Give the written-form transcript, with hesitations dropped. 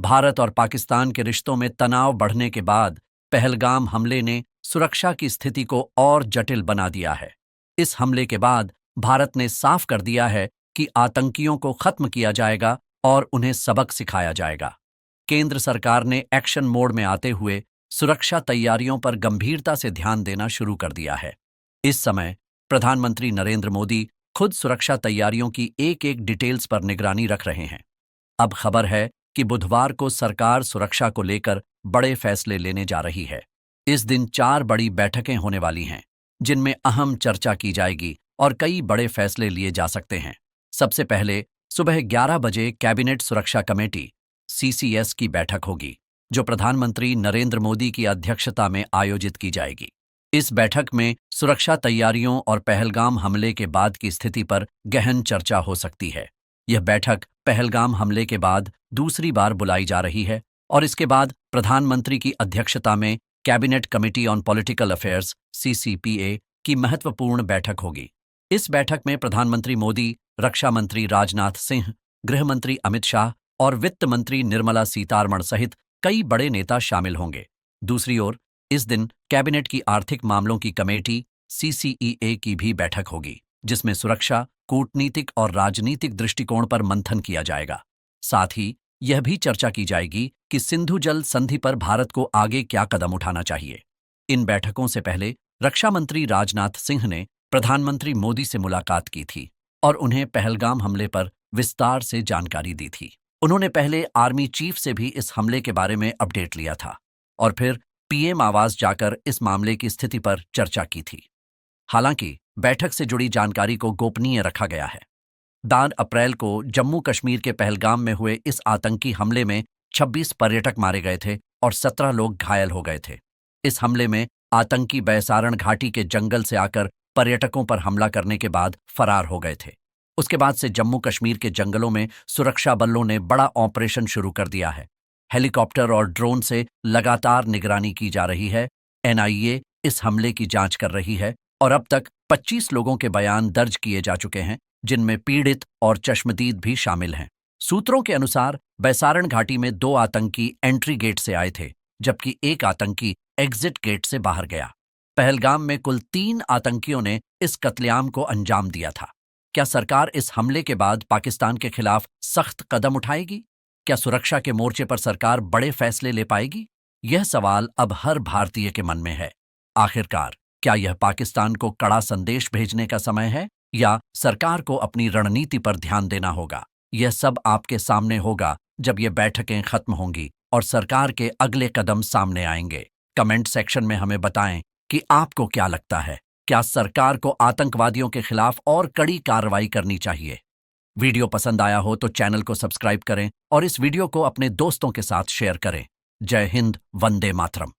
भारत और पाकिस्तान के रिश्तों में तनाव बढ़ने के बाद पहलगाम हमले ने सुरक्षा की स्थिति को और जटिल बना दिया है। इस हमले के बाद भारत ने साफ कर दिया है कि आतंकियों को खत्म किया जाएगा और उन्हें सबक सिखाया जाएगा। केंद्र सरकार ने एक्शन मोड में आते हुए सुरक्षा तैयारियों पर गंभीरता से ध्यान देना शुरू कर दिया है। इस समय प्रधानमंत्री नरेंद्र मोदी खुद सुरक्षा तैयारियों की एक-एक डिटेल्स पर निगरानी रख रहे हैं। अब खबर है कि बुधवार को सरकार सुरक्षा को लेकर बड़े फैसले लेने जा रही है। इस दिन 4 बड़ी बैठकें होने वाली हैं, जिनमें अहम चर्चा की जाएगी और कई बड़े फैसले लिए जा सकते हैं। सबसे पहले सुबह 11 बजे कैबिनेट सुरक्षा कमेटी (सीसीएस) की बैठक होगी, जो प्रधानमंत्री नरेंद्र मोदी की अध्यक्षता में आयोजित की जाएगी। इस बैठक में सुरक्षा तैयारियों और पहलगाम हमले के बाद की स्थिति पर गहन चर्चा हो सकती है। यह बैठक पहलगाम हमले के बाद दूसरी बार बुलाई जा रही है और इसके बाद प्रधानमंत्री की अध्यक्षता में cabinet committee on political affairs (CCPA) की महत्वपूर्ण बैठक होगी। इस बैठक में प्रधानमंत्री मोदी, रक्षा मंत्री राजनाथ सिंह, गृह मंत्री अमित शाह और वित्त मंत्री निर्मला सीतारमण सहित कई बड़े नेता शामिल होंगे। दूसरी ओर इस दिन कैबिनेट की आर्थिक मामलों की कमेटी (सीसीईए) की भी बैठक होगी, जिसमें सुरक्षा, कूटनीतिक और राजनीतिक दृष्टिकोण पर मंथन किया जाएगा। साथ ही यह भी चर्चा की जाएगी कि सिंधु जल संधि पर भारत को आगे क्या कदम उठाना चाहिए। इन बैठकों से पहले रक्षा मंत्री राजनाथ सिंह ने प्रधानमंत्री मोदी से मुलाकात की थी और उन्हें पहलगाम हमले पर विस्तार से जानकारी दी थी। उन्होंने पहले आर्मी चीफ से भी इस हमले के बारे में अपडेट लिया था और फिर पीएम आवास जाकर इस मामले की स्थिति पर चर्चा की थी। हालांकि बैठक से जुड़ी जानकारी को गोपनीय रखा गया है। 4 अप्रैल को जम्मू कश्मीर के पहलगाम में हुए इस आतंकी हमले में 26 पर्यटक मारे गए थे और 17 लोग घायल हो गए थे। इस हमले में आतंकी बैसारण घाटी के जंगल से आकर पर्यटकों पर हमला करने के बाद फरार हो गए थे। उसके बाद से जम्मू कश्मीर के जंगलों में सुरक्षा बलों ने बड़ा ऑपरेशन शुरू कर दिया है। हेलीकॉप्टर और ड्रोन से लगातार निगरानी की जा रही है। एनआईए इस हमले की जांच कर रही है और अब तक 25 लोगों के बयान दर्ज किए जा चुके हैं, जिनमें पीड़ित और चश्मदीद भी शामिल हैं। सूत्रों के अनुसार बैसारण घाटी में 2 आतंकी एंट्री गेट से आए थे, जबकि एक आतंकी एग्जिट गेट से बाहर गया। पहलगाम में कुल 3 आतंकियों ने इस कत्लेआम को अंजाम दिया था। क्या सरकार इस हमले के बाद पाकिस्तान के खिलाफ सख्त कदम उठाएगी? क्या सुरक्षा के मोर्चे पर सरकार बड़े फैसले ले पाएगी? यह सवाल अब हर भारतीय के मन में है। आखिरकार क्या यह पाकिस्तान को कड़ा संदेश भेजने का समय है या सरकार को अपनी रणनीति पर ध्यान देना होगा? यह सब आपके सामने होगा जब ये बैठकें खत्म होंगी और सरकार के अगले कदम सामने आएंगे। कमेंट सेक्शन में हमें बताएं कि आपको क्या लगता है। क्या सरकार को आतंकवादियों के खिलाफ और कड़ी कार्रवाई करनी चाहिए? वीडियो पसंद आया हो तो चैनल को सब्सक्राइब करें और इस वीडियो को अपने दोस्तों के साथ शेयर करें। जय हिंद, वंदे मातरम।